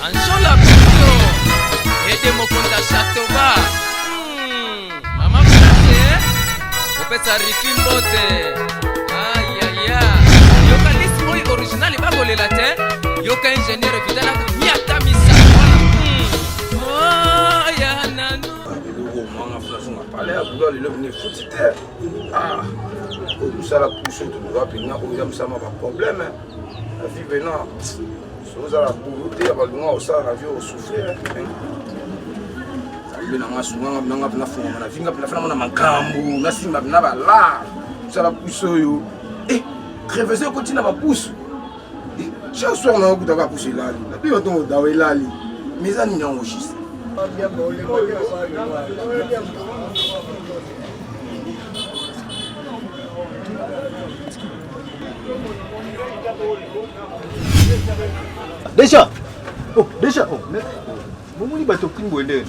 Anjola Puto Ede Mokonda Chatoba Mama Plate Opeta Rifi Mbote Aïe aïe aïe Yoka liste moi original bagolela te Yoka ingénieur vidala Miata Misa Oh ya nanu Manga flason a parlé à Bouddha, il est venu foutre terre. Ah, tout ça la pousse, tout le monde, puis il y a pas de problème. La vie venant, si vous avez la pauvreté, on va ça, la vie au souffrir. Il y a souvent un peu de fond, on a vu un peu de fond, on a un cambo, on a si ma là, ça la pousse. Et réveiller continue à pousser. Chaque soir, on a un coup de pousser là, puis on tombe dans là, mes amis ont aussi. Déjà, Momo ni bato pris bonheur.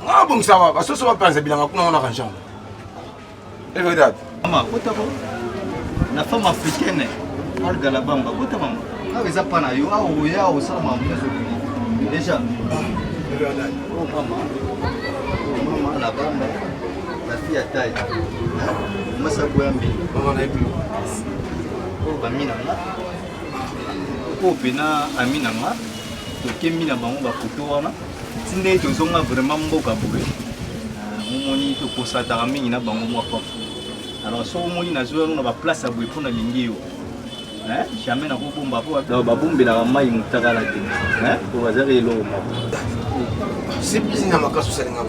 Ah bon ça va, parce que ça va penser bien qu'on a argent. C'est vrai. Maman, la femme africaine, elle gala bamba, kota maman. Ah ils apprennent à yo, ah oya au salama déjà. Oh maman, la bamba, la fille à taille. Massa boyambi. Maman n'a plus. Oh bamina nga. Oh pena amina nga. Tokembi na bango bakuto wana tinde tozonga vraiment mboka boye momoni tokosataka mingi na bango mwaka alors so omoni nazwa na baplace ya boye mpona lingi yo jamais nakobomba po babombelaka mai motakala te po bazaka eloko c'est plus na makaso osalinga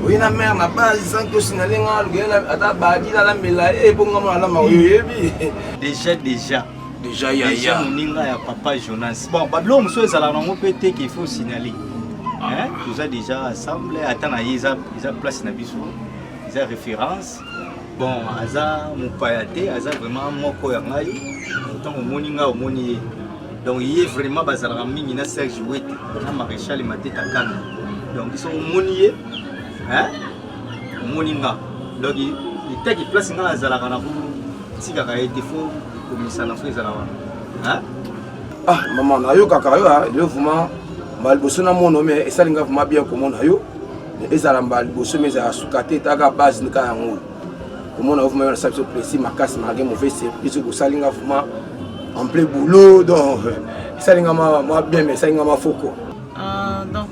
oye na mare na base sanki osinalenga alugela ata badi nalamela ebongama alama oyebi Déjà, il y a un papa Jonas. Bon, l'homme soit à la pété qu'il faut signaler. Tout ça déjà assemblé, attends, ils ont place dans bisou, ils ont référence. Bon, Aza, mon payaté, Aza vraiment mon coyangaï. Autant au moninga au monier. Donc il est vraiment bazarami, il a Serge Jouet, il maréchal et ma tête à canne. Donc ils sont au monier, au moninga. Donc il était qui place dans la Zalagana pour si quelqu'un a été faux. Ah, maman, na yo kakayo ha, le vraiment malboso na mono mais esalinga vraiment bien comme na yo. Ezala malboso mais za sukate taka base nika yango. Comme on a vraiment ça se précis ma casse ma game mauvais surprise ko salinga vraiment en plein boulot donc esalinga ma bien mais esalinga ma foko. Donc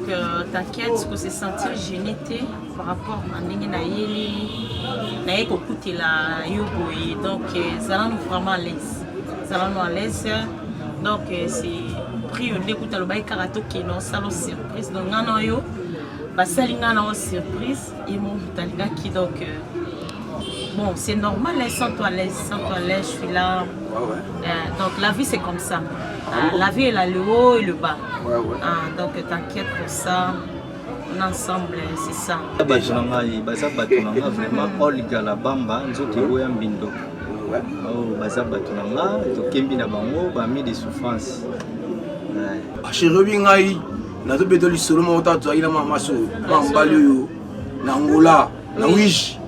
t'inquiète que c'est sentir gêné par rapport à ndenge na yeli na eko kutela yobo et donc ça nous vraiment à l'aise. Ça nous à l'aise. Donc c'est pris on écoute le bail karato qui non ça la surprise donc ngana yo ba salinga na surprise et mon talinga qui donc bon c'est normal sans toi à l'aise je suis là. Donc la vie c'est comme ça. La vie elle a le haut et le bas. Donc t'inquiète pour ça. On ensemble c'est ça. Vraiment Olga la bamba nzoto ya mbindo. Oh baza batunanga tokembi na bango ba mi des souffrances. Chérie ngai na to beto lisolo mo tatu ila mama so mambali yo na Angola na wish.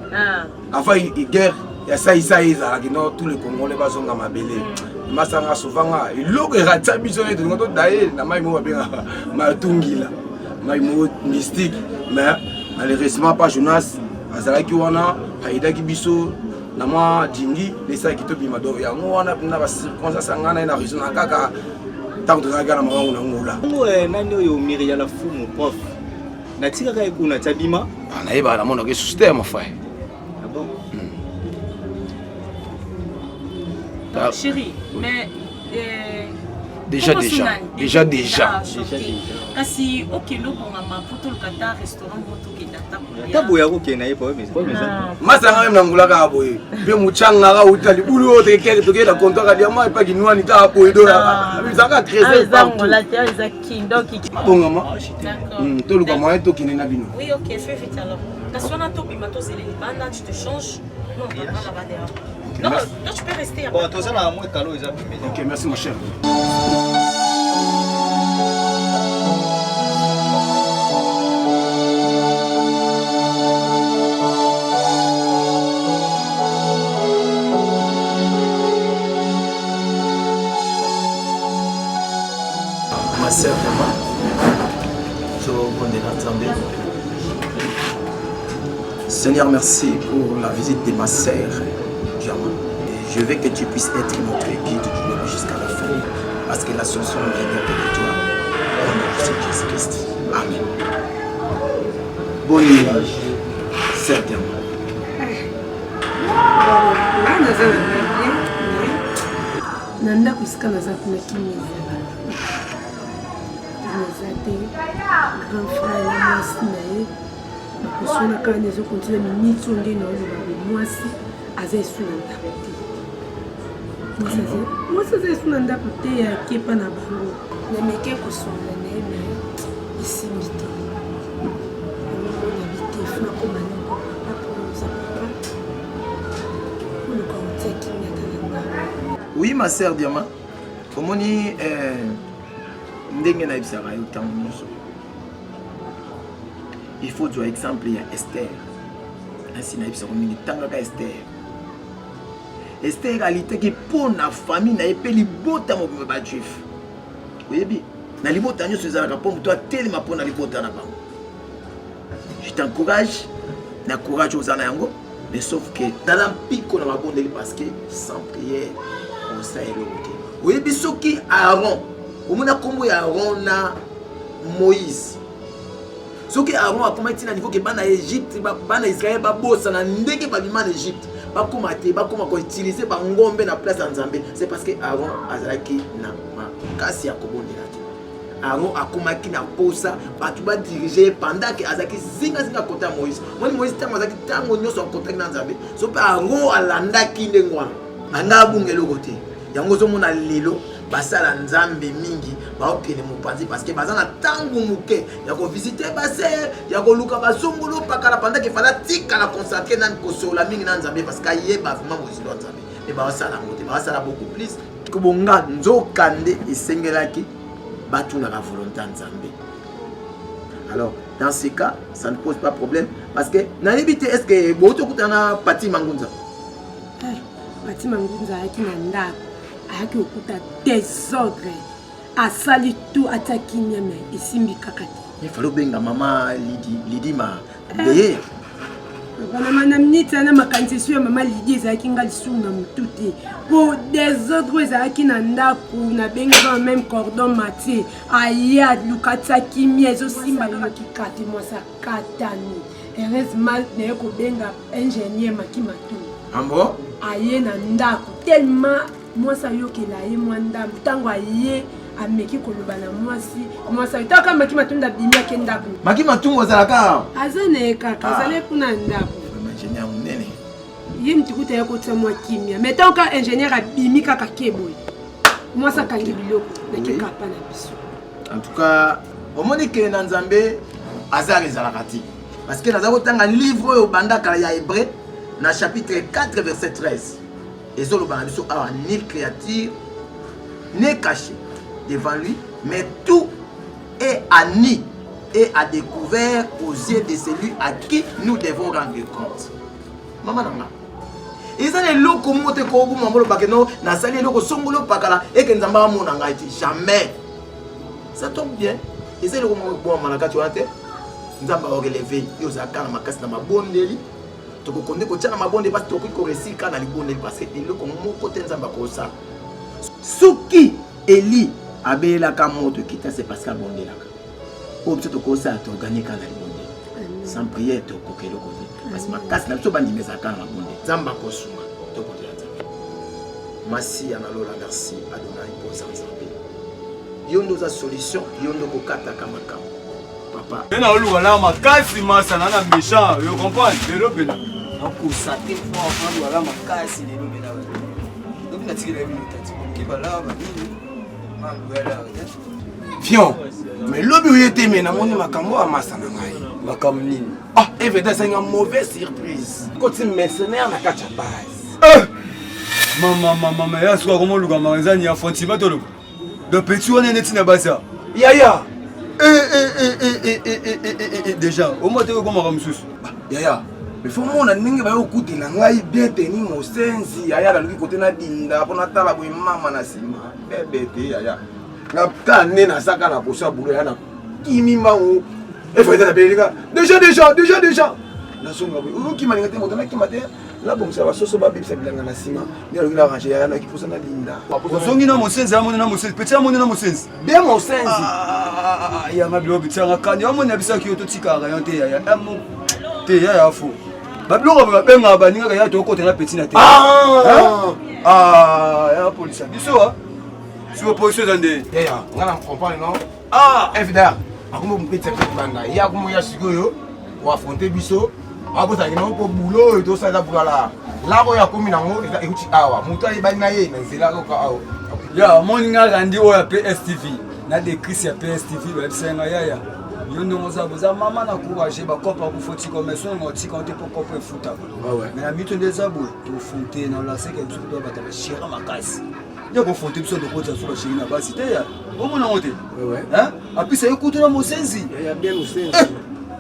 Enfin guerre ya ça ezala kino tous les Congolais bazonga mabele. Masanga souvent iloko eratia biso ne to daye na mai mo babenga matungila. Mai mo mystique mais malheureusement pas Jonas azalaki wana haidaki biso na moi dingi lesa ki to bima do yango wana na ba circonstance ngana na raison kaka tant de regala mamangu na ngola. Nani oyo Myriam la fumu prof. Na tika ka ikuna tabima. Na yeba na mona ke système frère. Ah bon? Donc, chérie, mais déjà. Kasi okelo bongama poto le kata restaurant moto ki data pour ta boya ko kena yepo mais masanga même ngula ka boye be muchanga ka utali bulu te keke to kela konto ka diama pa kinwani ta boye do ya bizaka créer partout la terre ezaki donc bongama d'accord to luka moyen to kinena bino oui OK fais vite alors kasi on a to bima to zeli banda tu te changes non on va là-bas dehors non toi tu peux rester bon toi ça na moi talo eza OK merci mon cher. ma sœur Diamant. Seigneur, merci pour la visite de ma sœur Diamant. Et je veux que tu puisses être notre guide jusqu'à la fin. Parce que la solution vient de toi. Au nom de Jésus-Christ. Amen. Bonne nuit, sœur Diamant. Nanda kusika naza kuna kimia naza te grand frère na mwasi na ye nakosona kaka nezo kontine miniti oyo nde naoloba mwasi aza esu na ndako te mwasi aza esu na ndako te akepa na bango nameke kosonga na ye me esimbi te nabi te funa komanoko papa poloza papa oluka otia kimia ta na ndako. Oui, ma sœur Diamant. Comment ni il faut du exemple, il y a Esther. Ainsi, il y a Esther. Esther, réalité qui pour la famille, n'a pas les beaux temps pour les juifs. Oui, bien. Dans les beaux temps, nous sommes pour toi tellement pour les beaux temps. Je t'encourage, n'encourage aux anango, mais sauf que dans l'empire qu'on a abondé parce que sans prière. Oui, mais ce qui Aaron, au moins comme Aaron na Moïse. Ce qui Aaron a commencé à niveau que bana Égypte, bana Israël, ba bossa na ndenge ba bima Égypte, ba komate, ba koma ko utiliser ba ngombe na place en Zambie. C'est parce que Aaron azalaki na kasi ya kobondela. Aaron a commencé na posa, ba tu ba diriger pendant que azaki zinga côté Moïse. Moi Moïse tango azaki tango nyoso côté na Zambie. So pa Aaron alandaki ndengwa. Anga bungelo côté. Yango zomona lelo basala nzambe mingi baokene mopanzi parce que bazana tangu muke ya ko visiter base ya ko luka basongolo pakala pendant que fala tika la consacrer nan ko sola mingi nan nzambe parce que yeba vraiment mozilo nzambe et basala ngote basala beaucoup plus ko bonga nzokande esengelaki batuna la volonté nzambe. Alors dans ce cas ça ne pose pas problème parce que na libité est-ce que boto kutana Pati Mangunza Pati Mangunza yaki na ndako ayaki okuta désordre asali tout ataki nyame esimbi kaka te. Il faut benga maman Lidi ma beye. Bana mana minute na makanisi sur maman Lidi ezaki ngali su na mutu te. Pour désordre ezaki na ndako na benga même cordon maté aya lukata kimia ezo simba loki kate moi ça katani. Heureusement ne ko benga ingénieur makimatu. Ambo aye na ndako tellement moi ça yokela ye mwanda tango aye ameki koloba na mwasi mwasa itaka maki matunda bimia ke ndako maki matungo zalaka azane kaka azale kuna ndako ingénieur munene ye mtikuta yako tsa mwa kimia mais tant que ingénieur abimi kaka keboy mwasa kangi biloko na kika pa na biso. En tout cas omoni ke na nzambe azali zalaka ti parce que nazako tanga livre au bandaka ya hébreu na chapitre 4 verset 13. Et zo lobana biso a nul créature n'est caché devant lui, mais tout est à nu et à découvert aux yeux de celui à qui nous devons rendre compte. Maman nanga. Ils ont les locaux moté ko bu mamolo bakeno na sali loko songolo pakala et que nzamba mona ngai jamais. Ça tombe bien. Ils ont le bon malaka tu ate. Nzamba o relever yo zakana makasi na mabondeli. Toko konde ko tchana mabonde parce que ko resika na libonde parce que eloko moko te nzamba ko sa. Suki Eli abela ka moto kita c'est parce que bonde la. Pour que toko sa to gagner kana libonde. Sans prière to ko kelo ko. Parce que makasi na so bandi meza kana mabonde. Nzamba ko suma to ko ya nzamba. Merci analola merci Adonai pour ça nzambe. Yondo za solution yondo ko kata kama kama. Papa. Na oluwala makasi masa na méchant, you comprends? Lelo bela. Akusate kwa mfano wala makasi lelo bela. Donc na tigela minute ki bala ba nini? Mangwela. Fion. Mais lobi uyete mena moni makambo amasa na ngai. Makam nini? Ah, évidemment c'est une mauvaise surprise. Quand tu mercenaire na kacha base. Mama ya swa komo luka maranzani ya fontima tolo. De petit on est netina basa. Yaya. Déjà, au moins tu comment ramsus. Yaya. Mais faut mon ningi ba okuti na ngai bien teni mo sensi yaya la luki côté na dinda pona tala boy mama na sima. Bébé yaya. na ka ne na saka na posa boulot ya na kimi mango e fa ta belinga déjà na songa bo ki malinga te moto na ki mate la bon ça va soso ba bibisa bilanga na sima ni alongi la ranger ya na ki posa na linda ozongi na mosenzi amoni na mosenzi petit amoni na mosenzi bien mosenzi ya mabilo bitanga kani amoni abisaki yo totikaka yo te ya amo te ya fo babilo ba benga baninga ya to côté na petit na te ya police biso si vous posez dans des ya ngala comprendre non FDR akomo mpetsa banda ya komo ya sikoyo wa affronter biso abotaki no po boulot to ça da bulala la ko ya komi nango ekuti awa mutu ayebani na ye na nzela ko awa ya moninga randi oya PSTV na de Chris ya PSTV ba bisenga ya yo ndongo za boza mama na courage ba kopa ku foti comme son ngoti quand te pour kopa futa mais la mito des abo to fonte na la seke tu doit ba ta shira makasi ya ko fonte biso de ko ta so shira na basi te ya o mona ngote hein api ça écoute na mosenzi ya bien mosenzi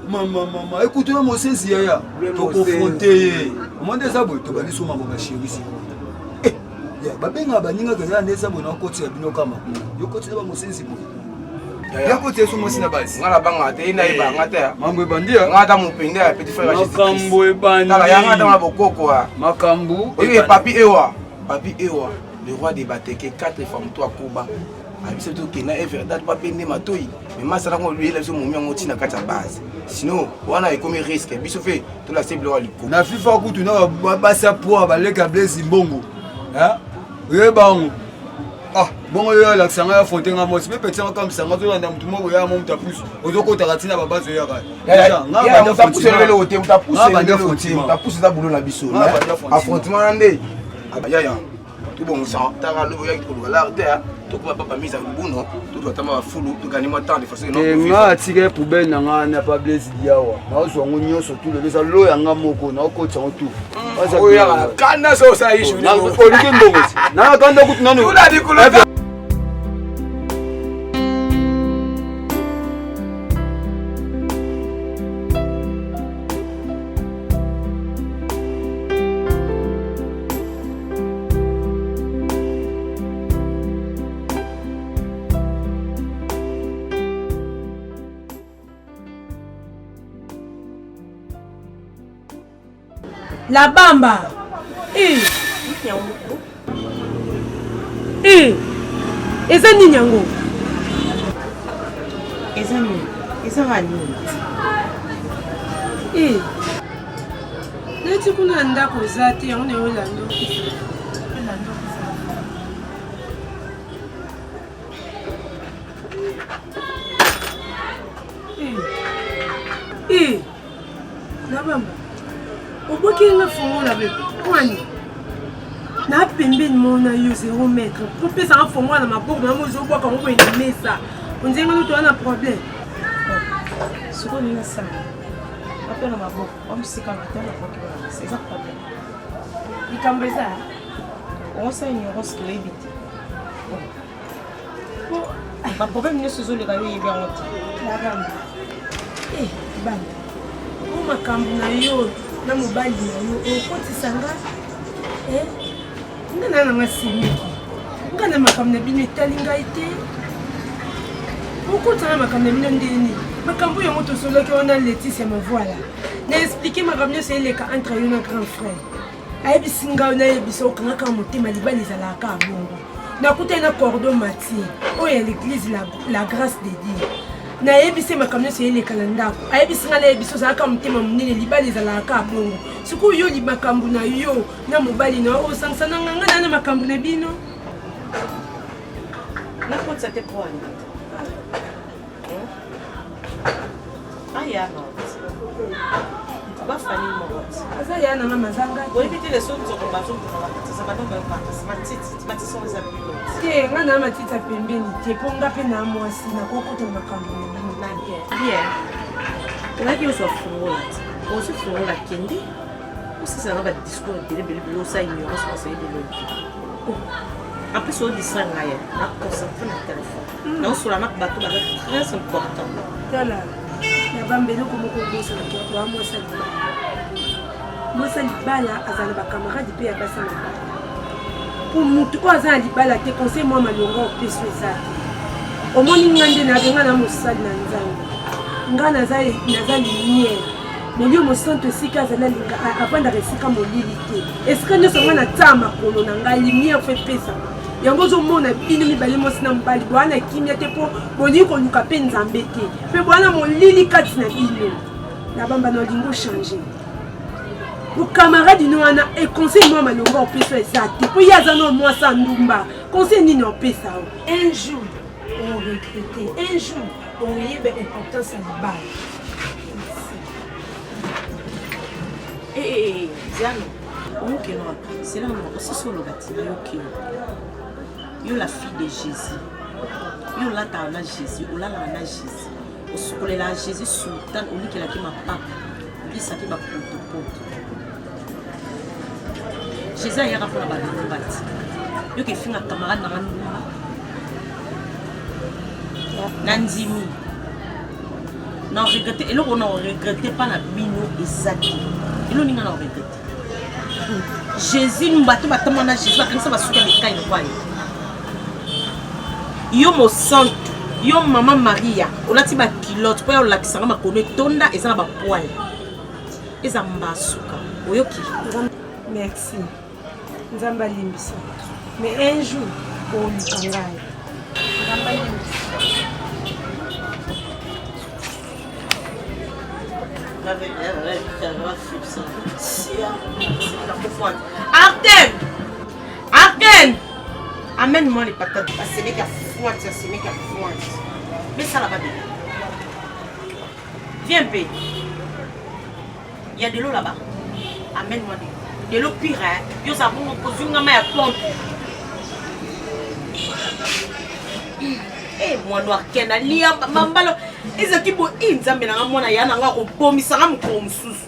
mama écoute na mosenzi ya to ko fonte o monde za bo to ba biso mama ba shiri si ya babenga baninga kaza ndeza bona koti ya bino kama yo koti ba mosenzi bo ya koti yesu mosi na basi ngala banga te ina iba ngata mambo ebandia ngata mupende ya petit frère Jésus makambo ebandi tala ya ngata na bokoko makambo et papi ewa le roi des Bateke 4 femmes toi koba abise to kena e verdad papi ne matoi mais masala ngo lui la so momi ngo tina kata base sinon wana ekomi risque biso fait to la cible wa liko na FIFA kutu na basa poa baleka blaze mbongo hein yebango bongo yo la sanga ya fontenga mo sipe petit comme sanga to landa mutu mo ya mo mutapusu ozoko taratina babazo ya ka ya mutapusu le hote mutapusu za boulot na biso affrontement ndé ya tout bon sang tara le voyage ko la terre to ko papa mise à buno to to tama fulu to gagner moi temps de façon non nga tike poubelle na nga na pas blaze diawa na zo ngo nyoso tout le ça lo ya nga moko na ko tsango tout oya kana so sa ishu na ko like mbongo na kanda kutu nanu ula di kulo La bamba. Eza nini yango? Eza nini? Eza nini? Neti kuna ndako za te yango na Olando. La bamba. Oboki nga fongo la bebe. Kwani? Na pembeni mona yo 0 mètre. Pour pesa nga fongo na maboko na mozo kwa kango ko ina mesa. Onzenga no to ana problème. Soko ni na sana. Apena maboko. Omsika matana kwa kiwa. C'est ça problème. Ikambeza. On sait une rose qui l'ébite. Ma problème n'est pas le cas où il y a un autre. La gamme. Banda. O makambu na yo na mobali na yo okotisa nga nga na masimiki nga na makambu na bino etali ngai te okotana makambu na bino ndeni makambu yango tosolaki wana Laetitia Mavoila na explike makambu nyonso eleka entre yo na grand frère ayebisi ngai nayebisa okangaka motema libala ezalaka bongo nakutani na cordon Mathieu oyo ya l'église la grâce de Dieu nayebisi makambo nyonso eleka na ndako ayebisi ngai nayebisi ozalaka motema monene libala ezalaka bongo sikoyo yo makambo na yo na mobali na osangisa na nganga na makambo na bino nakotisa te po ani aya bafani mokoti aza ya nanga mazanga oyebi te leso nzoko bazokuna bakatisa banobakatisa matiti eza bilo te nga na matiti ya pembeni te mpo nga mpe na mwasi nakokota makambo na bino bien olaki oso afungola te ozofungola kende osisanga badiscours ebelebelebele osa ignorance osayebelobi en plus odisra ngai naconcentre na telefone naosola na bato baza très important tala na bambeloko moko obosanaki wa mwasa libala mwasa libala aza na bakamarade mpe ya basi na libala po motu oyo aza na libala te conseil mwa malonga opeso eza te omoni nga nde nabenga na mosali na nzambe nga naza lumière molio mosanto esika azali alinga avandaka esika molili te esika nyonso nga nataa makolo na ngai lumière fo epesama yango ozomona bino mibale mwasi na mobali bowana kimia te mpo bolingi koluka mpe nzambe te mpe bowana molili kati na bino na bamba na olingi ochange bokamarade no wana econseil mwa malonga opesa eza te mpo ye aza na mwasi ya ndumba conseil nini opesa o un jour oregrete un jour oyeba importance ya libala Diano, c'est là aussi sur le bâtiment. Yo la fille de Jésus. Yo la ta na Jésus, ou la na Jésus. Au sukole la Jésus sultan ou qui la qui ma papa. Lui ça qui ma pote. Jésus ya rapport ba bâti. Yo ke finga camarade na ngamba. Nandimi. Non regretter et là on ne regrette pas la bino et zaki. Et là on n'a regretté. Jésus nous battu battement na Jésus comme ça va soutenir les cas quoi. Yo mo santo, yo maman Maria, on a ti ba kilote pour la kisanga makono tonda et ça ba poil. Et ça mbasuka. Oyoki. Merci. Nzamba limbisa. Mais un jour on kangai. Nzamba limbisa. Arden! Amène-moi les patates. C'est mec à fouette, c'est mec à fouette. Mais ça là-bas. Viens, paix. Il y a de l'eau là-bas. Amène-moi de l'eau pire. Yo savons que vous avez un pompe. Eh, moi noir ken ali mambalo ezaki bo inzambe na mona yana nga ko bomisa nga mko msusu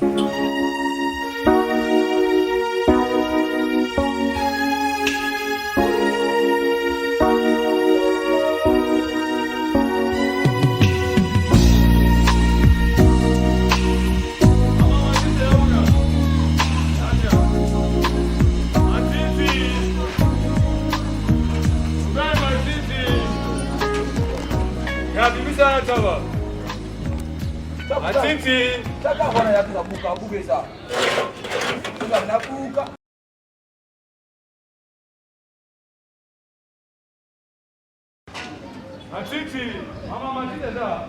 Atiti. Taka wana ya kubuka bugeza. Kuga nabuka. Atiti, mama matita da.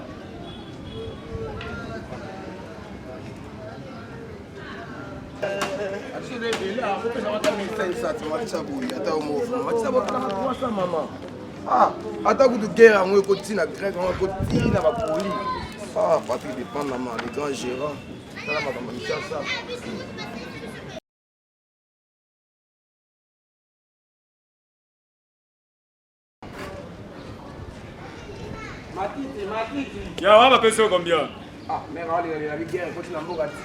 Atiti bila, kupesa wata misa tu machabu, ata umofu. Machabu kwa sa mama. Ah, ata kutu guerre ngwe ko tina grec ngwe ko tina ba poli. Ah, Patrick dépend de les grands gérants. Ça, là, madame, ça. Ya waba pesa combien? Ah, mais la guerre, quand tu l'as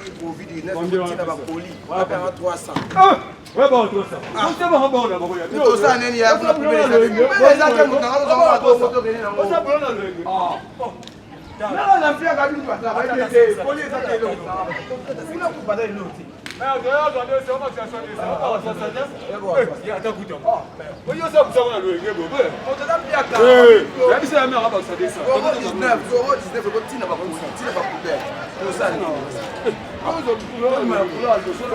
dit, Covid 19, tu n'as pas poli. On va faire 300. Ah, ouais, bon, 300. Ah, c'est bon, bon, là, bon, là. Tout ça, il y a pour la première fois. Les gens qui ont non, la fille a gagné le patin. Elle était poli, ça qui est long. Vous n'avez pas d'aller l'autre. Mais attendez, c'est vraiment que ça soit des gens. Il y a un coup de temps. Oui, ça vous savez le gars. On te donne bien ça. Oui, la vie c'est la mère à ça descend. 19, 19, le petit n'a pas pour ça. Tu n'as pas pour perdre. Pour ça, non. Nous autres, pour là, je suis là.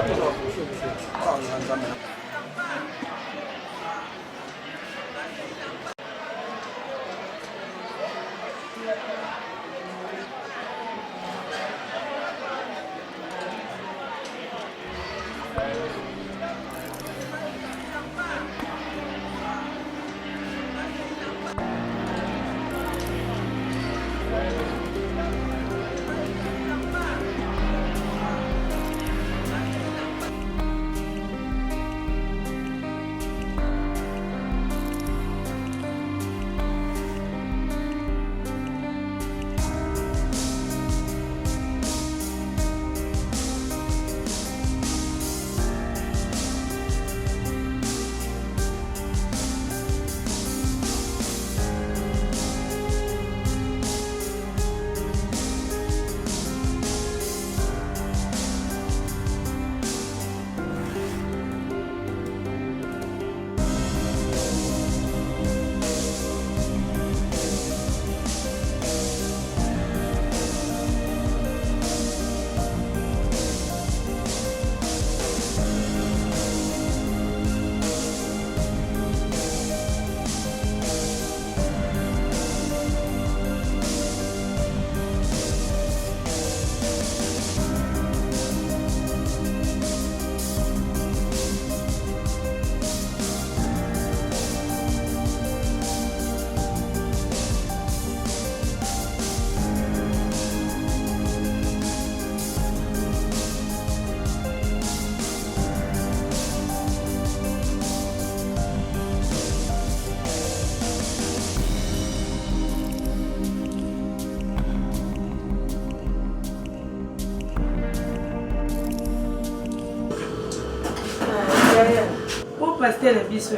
pasteur na biso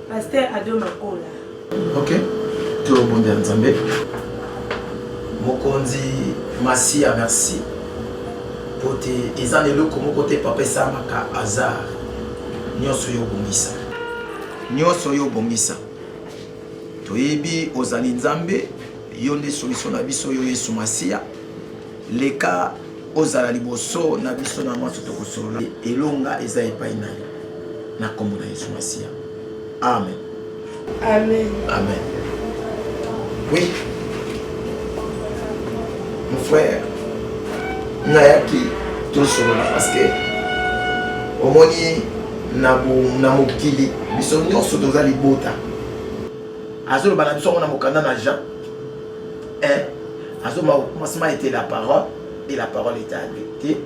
pasteur Ado Makola. Ok, tout le monde est ensemble. Mokonzi Masia, merci. Pour tes ezanelo comme côté papa Samaka hasard. Nyoso yo bongisa. Nyoso yo bongisa. Toyebi ozali nzambe yonde solution na biso yo Yesu Masia. Leka ozala liboso na biso na mwa tokosolola elonga eza epai na yo. Na kombo na Yesu Masia. Amen. Amen. Amen. Oui. Mon frère, nayaki tout solola parce que omoni na mokili biso nyonso toza libota. Azolo bana biso na mokanda na Jean. Azolo commencement était la parole et la parole était adoptée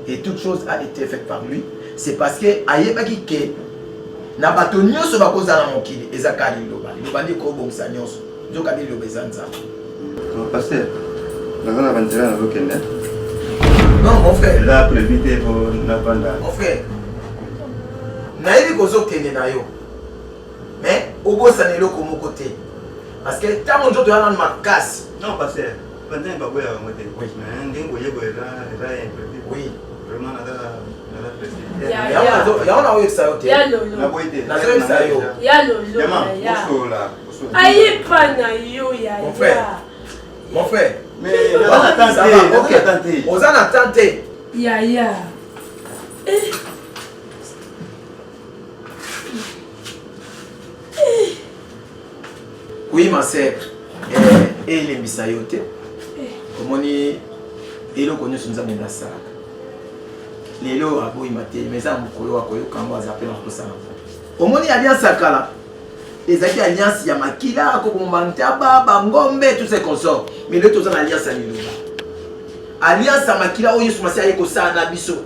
et toute chose a été faite par lui. C'est parce que ayebaki ke na bato nyonso bakozala na mokili ezaka liloba. Liloba ndi ko bongisa nyonso. Nzoka ndi liloba ezanza. Pasteur, nous avons rentré dans le Kenya. Non, mon frère. Là, pour éviter pour n'apprendre. Mon frère. Naïvi kozo kende na yo. Mais au bout ça n'est pas comme côté. Parce que tant mon jour tu as dans ma casse. Non, pasteur. Pendant que vous avez monté. Oui. Mais vous avez oui. Vraiment ya ona oyo ça yote. Ya lolo. Na boite. Na zo ça yo. Ya lolo. Ya. Ayipa na yo ya. Mon frère. Mon frère. Mais on a tenté. On a tenté. Ya. Oui, ma sœur. Et il est bisayote. Comme on est, il est connu sur nous amène la salle. Les lots à bout maté, mais ça mukolo à koyo kambo azapé na kosa. Omoni alliance akala. Ezaki alliance ya makila ko bombantaba bangombe tous ces consorts. Mais le tous en alliance à liloba. Alliance à makila o Yesu Masia yeko sa na biso.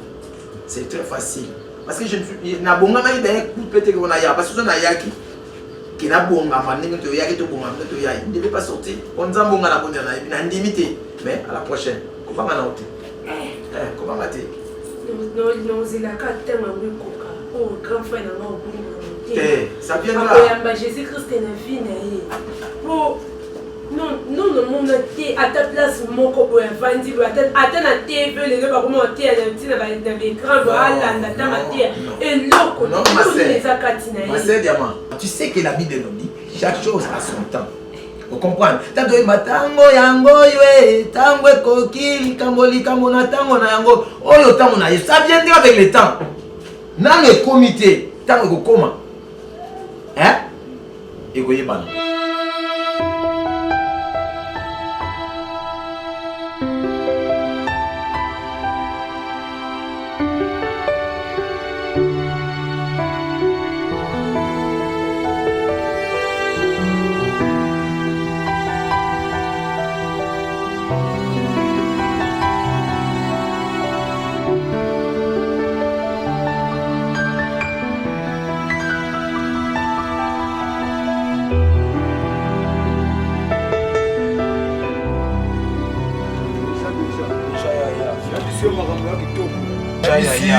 C'est très facile parce que je na bonga mai ben couple te ko na ya parce que na yaki. Qui n'a bon à manier to yaki to bonga to ya. Il ne devait pas sortir. On zambonga na bonga na ndimité. Mais à la prochaine. Comment na ote? Comment va te? Non, c'est la carte tellement coca. Oh, grand frère, non, ça viendra. Jésus-Christ est la vie. Oh, non, le monde est à ta place, mon coco est vendu. Attends, la TV, les gens vont monter à l'écran, et l'eau, non, ma sœur, diamant. Tu sais que la Bible nous dit chaque chose a son temps. Vous comprenez? Tanto matango yango ywe, tango koki, kamboli kamona tango na yango. Oyo tango na ça viendra avec le temps. Dans le comité, tango koma. Hein? Et vous voyez pas.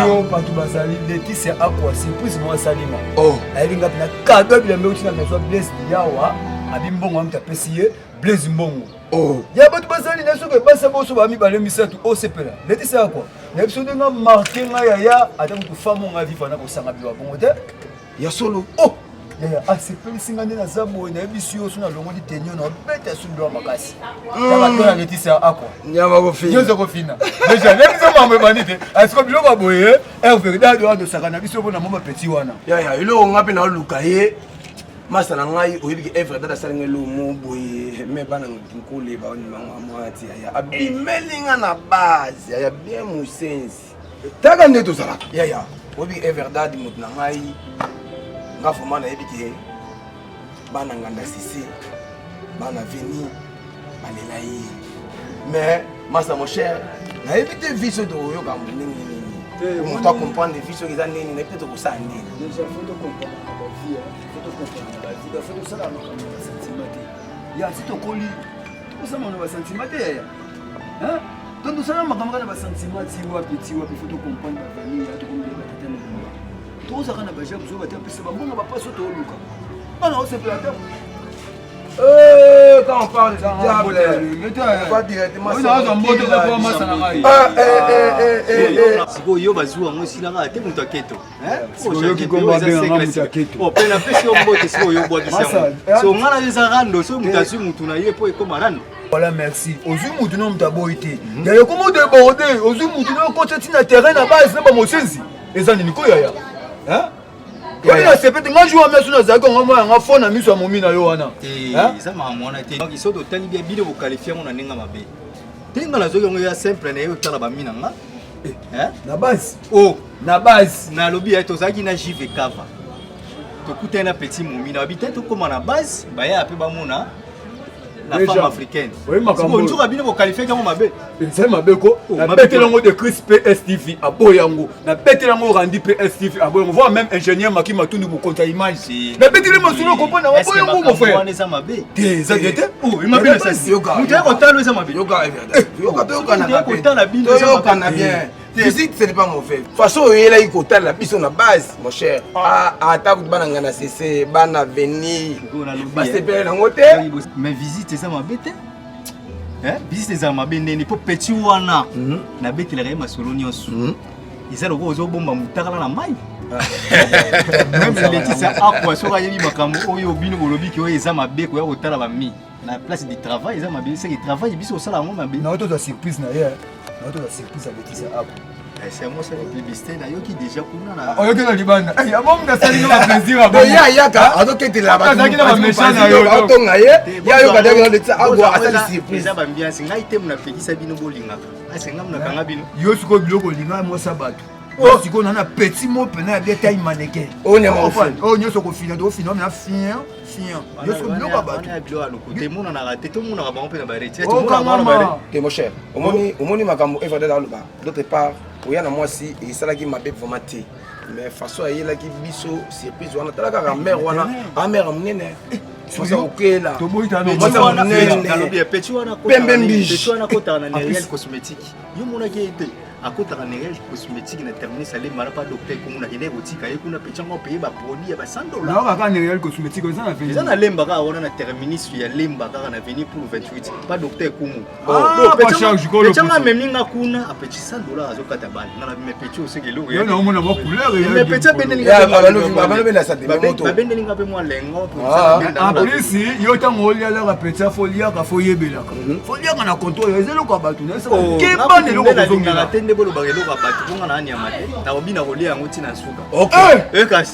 Yo patu bazali Laetitia akwa surprise moi salima. Oh, alinga pina cadeau bila meuti na maison Blaise yawa, abimbongo amta pesiye Blaise mbongo. Oh, ya patu bazali na soke basa boso ba mi bale misatu o sepela. Laetitia akwa. Na biso nga marqué nga yaya ata ku famo nga viva na ko sanga biwa bongo te. Ya solo. Oh, yaya asepeli singa ndena zabo na biso yo suna longo di tenyo na beta sundo makasi. Ya batona Laetitia akwa. Nyama ko fina. Nyozo ko fina. Déjà Laetitia mamwe banite. Est-ce que bilo ba boye? Verdade de sakana biso bona mama petit wana. Ya ilo ngapi na luka ye. Masala ngai oyibi evre data salinga lo mo boye me bana nkule ba oni mwati ya abimelinga na base ya bien musensi. Taka ndeto sala. Ya oyibi evre data mut na ngai ngafoma na yebike bana nganda sisi bana veni balela yi. Mais masa mon cher na yebite viso to yo ka munini. On doit comprendre les filles qui ont des peut-être pour ça. Déjà, il faut comprendre la vie. Il faut comprendre la vie. Il faut que ça la sentiment. Il y a si tu colli, tout ça mon sentiment. Hein? Donc ça m'a camarade va sentiment si ou petit ou il faut comprendre la famille, il faut comprendre la tête. tozaka na baja buzo bata pesa bambongo bapaso toluka ana osepela te Quand on parle de diable, on va directement sikoyo yo bazwa yango esilaka te moto aketo oyoki komba benga moto aketo mpe napesi yo mbote sikoyo oyobwadisa yango so nga na eza rando so moto azwi mutu na ye mpo ekoma rando. Voilà, merci. Ozui mutu na moto aboyi te. Yaya comment déborder? Ozui mutu na côté tina terrain na base na ba mosenzi. Eza nini ko yaya? Hein? Yaya sepete nga joue amesu na zaka ngoma nga fona miso ya momi na yo wana. Eza mamona te. Donc iso totali bien bino qualifier mon na ninga mabe. Tenga na zoki ngo ya simple na yo tala ba mina nga. Hein? Na base. Oh, na base. Na lobi ya tozaki na JV cover. Tokuta na petit momi na habité to koma na base, ba ya pe ba mona. La femme africaine. Oui, ma campagne. Bonjour, à bien vous qualifier comme mabe. C'est mabe ko. Na bête lango de Chris PSTV à Boyango. Na bête lango Randy PSTV à Boyango. Voir même ingénieur Maki Matundu pour compter image. Na bête le monsieur comprend na Boyango mon frère. On est ça mabe. Des ça était. Oh, il m'a bien ça. Yoga. Nous avons tant ça mabe. Yoga est verdad. Yoga na bien. Yoga na bien. Physique, ce n'est pas mon fait. De toute façon, il y a la bise na base, mon cher. Attaque de banana CC, bana veni. Mais visite, c'est ça ma bête. Visite, c'est ma bête. Il faut petit wana. Na bête, il y a ma solo nyonso. Ils ont le gros bomba moutara na maille. Même les petits, c'est à quoi sur ayebi makambo oyo bino bolobi ki oyo eza mabe ko ya kotala ba mi. Na place de travail, eza mabe, c'est que travail biso sala ngo mabe. Na auto surprise na ye. Na auto surprise avec ça app. C'est moi ça le publicité na yo qui déjà kuna na. Oyo kena libanda. Ay abom da sali no plaisir abo. Ya ya ka adokete la ba. Azaki na ba méchant na yo. Auto ngaye. Ya yo kada ngalo tsa agwa asali surprise. Eza ba ambiance ngai te muna pekisa bino bolinga. Ase ngam na kanga bino. Yo siko biloko linga mo sabatu. Oh, si on a un petit mot pena bien taille mannequin. On est en fait. Oh, nous sommes finir, on finit, on a fin. Yo so bilo ba ba. On a bilo alo côté mon na raté tout mon na ba on peut na ba retirer tout mon na ba. Que mon cher. Omoni makambo e fada dans le bas. D'autre part, oyana moi si et ça là qui m'a bien vomaté. Mais façon ayé là qui biso surprise wana tala ka mère wana, a mère mnene. Sosa okela. To boita no mata mnene. Kalobi petit wana ko. Petit wana ko ta na Neriel cosmétique. Yo mona ki été. À côté de Neriel cosmétique na terminé ça les mara pas docteur comme na ine botika ye kuna pecha ngo payer ba produit ya ba $100. Na ka Neriel cosmétique ça na fait. Ça na lemba ka wana na terminé sur ya lemba ka na venir pour 28 pas docteur kumu. Oh, pas charge ko le. Pecha nga meminga kuna a petit $100 azokata bal. Na me pecha oseke lo. Yo na mona ba couleur ya. Me pecha bendelinga. Ya balo bena sa de moto. Ba bendelinga pe mo lengo. En plus yo tango lia la pecha folia ka foyebela. Folia na contrôle ezelo ka batu na ça. Keba ne lo ko zonga. Bolo bagelo ka batu konga na nyama te na obina kolia yango tina suka. OK. Kasi.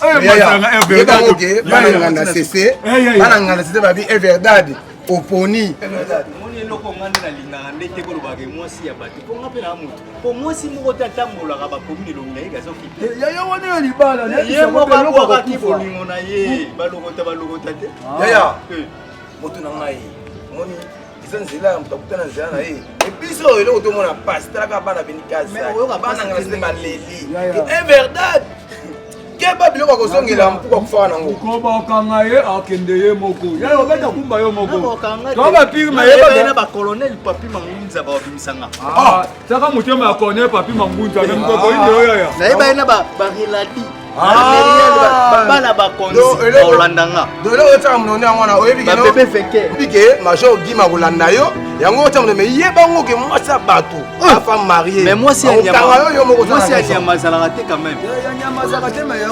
Bana CC. Bana CC ba bi é verdade. Oponi. Moni eloko ngani na linga ndete bolo bage mwasi ya batu. Konga pe na mutu. Po mwasi moko tatambola ka ba komini lo ngai gazo ki. Ya wana ya libala na ye mo ba lo ka kifo lingo na ye. Balokota te. Ya. Moto na ngai. Moni nzela mtakutana nzela na ye episo eloko tomona passe talaka bana benikaza bana ngala baleli e verdade keba biloko kozongela mpuka kufa nango koba kanga ye akende ye moko ya obeta kumba yo moko koba pirma ye na ba colonel papi mangunza ba bimisanga saka mutema ya colonel papi mangunza même koko inde yo ya na ye ba na ba relati bana bakonzi olandanga dolo otaka munone yango wana oyebike bebe feke bike major gima kolanda yo yango otaka munone mais yebango ke mwasi ya bato afam marié mais mwasi ya nyama azalaka te quand même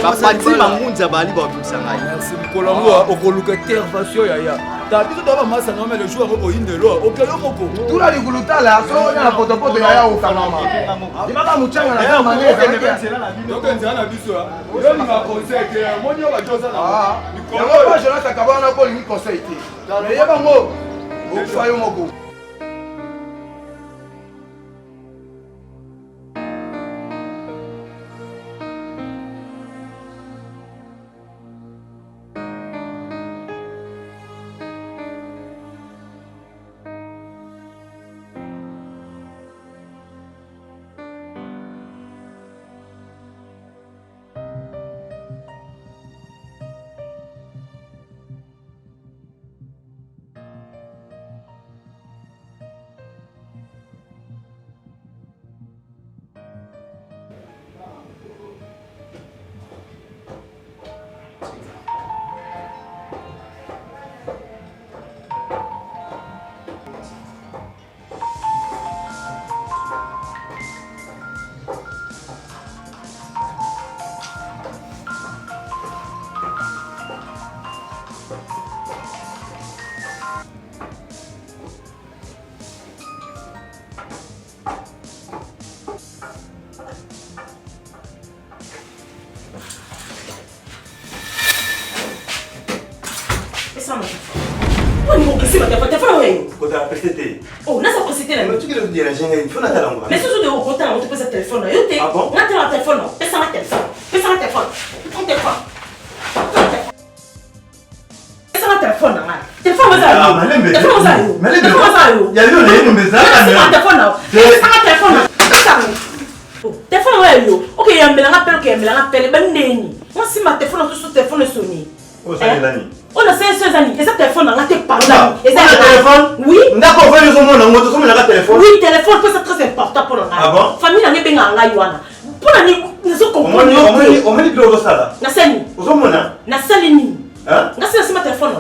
bapati mangunza bali babimsanga merci mikolongo okoluka intervention yaya tabiso taba masanga mais le jour yango boyindelo okelo moko tula likulu tala so na potopoto yaya okangama ibaka muchanga na zama tokenzela na biso yo linga conseil ke moni yo bajoza na yango ba Jonathan Kabana ko lingi conseil te mais yebango ofayo moko si ma téléphone ouais. Quand t'as précédé. Oh, là ça précédé là. Mais tu veux dire il faut n'attendre encore. Mais surtout de au contact, on te pose le téléphone là. Yo t'es. Ah bon? On a le téléphone. Pèse ça ma téléphone. Pèse ça ma téléphone. Ton téléphone. Pèse ça ma téléphone là. Téléphone vas-y. Ah, mais les téléphone vas-y. Mais les téléphone vas-y. Il y a le nez mais ça. Pèse ça ma téléphone là. Pèse ça ma téléphone là. Pèse ça. Oh, téléphone ouais yo. OK, il y a un mélange appel, OK, un mélange appel ben neni. Moi si ma téléphone tout sur téléphone sonné. Oh, ça est là ni. On a 5 années. Et ça téléphone là, tu parles là. Et ça téléphone? Oui. D'accord, on va nous montrer on moto comme téléphone. Oui, téléphone c'est très important pour nous. Ah bon? Famille na benga nga yuana. Pour la ni nous comprendre. On m'a dit que ça là. Na sani. Ozomona? Na sali ni. Hein? Na sali ma téléphone là.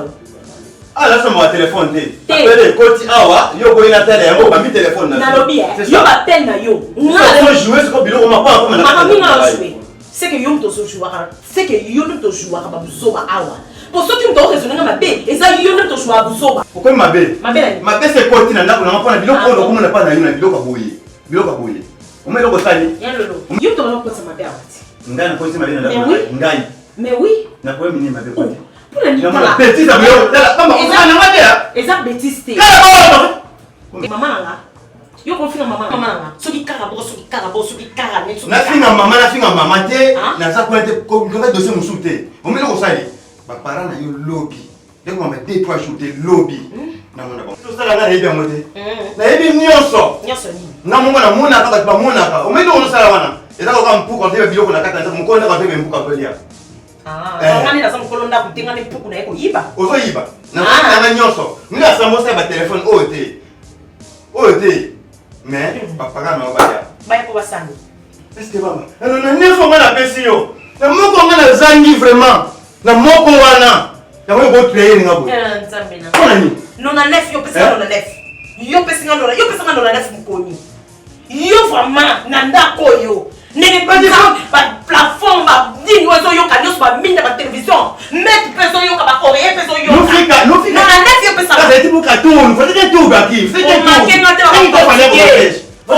Ah là c'est mon téléphone té. Appelez Koti Awa, yo ko ina télé, yo ba mi téléphone na. Na lobby. Yo appelle na yo. Nga on jouer ce ko bilo ma pas comme na. Maman mi na jouer. C'est que yo to jouer. C'est que yo to jouer ba buzoba awa. Pour ceux qui me ont raisonné ma bé, et ça yo to jouer buzoba. Pourquoi ma bé? Ma bé. Ma bé c'est Koti na ndako na pas na bilo ko no comme na pas na yo na bilo ka boye. Bilo ka boye. O me lo ko sali. Ya lolo. Yo to na ko sa ma bé awati. Ndana ko ma bé na ndako. Ngai. Mais oui. Na ko mi ni ma bé ko. Pour la nuit, la bêtise, ça me eza bêtise. Maman là. Yo confie maman là. Soki karabo, soki karane, soki. Na finga maman te, na za ko te ko dossier musuté. O me lo ko sali. Ba parana yo lobby. Dès qu'on met 2-3 jours de lobby. Na mona ba. Tout ça là na yeba moté. Na yebi nyonso. Nyonso ni. Na mongo na mona ka ba mona ka. O me lo ko sala wana. Eza ko ka mpuko te biloko na kata mo ko na ka te mpuko ko lia. Ngani na samu kolonda kutenga ne puku na yeko yiba. Ozo yiba. Na nyonso. Mina samosa ba téléphone OT. OT. Mais papa na ba ya. Ba yako basani. Est-ce que maman? Na nyonso ngana pesi yo. Na moko ngana zangi vraiment. Na moko wana. Na mo go créer ngabo. Nzambe na. Konani. Nona nef yo pesa nona nef. Yo pesa nona nef mukoni. Yo vraiment na ndako yo. N'est pas pas plafond ba dini wezo yo kanyo ba minda ba télévision mettre peso yo ka ba oreiller peso yo no fika na nef yo pesa ça c'est pour carton faut te tout baki faut te tout on a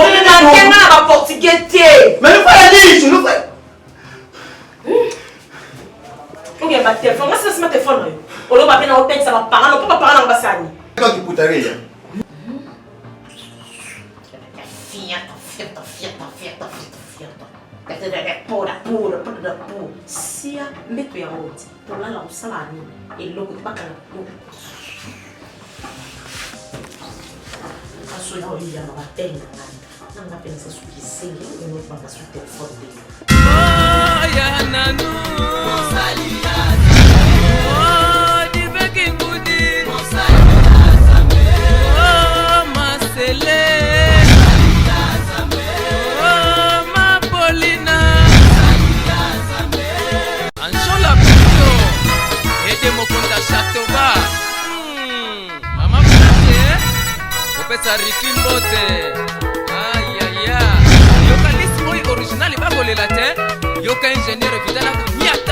ba portugais té mais nous pas aller nous pas OK ba téléphone moi c'est ma téléphone yo olo ba pena o pensa ba parana pas parana ba sani quand tu putaria pura sia meto ya wote polala usalani eloko tibaka aso ya oli ya matenga nanga pensa sukisengi no banga su telefone ya nanu salia di beki ngudi salia zambe masele Opesa rifi mbote. Aïe aïe. Yoka liste moi original ba kolela te. Yoka ingénieur vitala ko miata.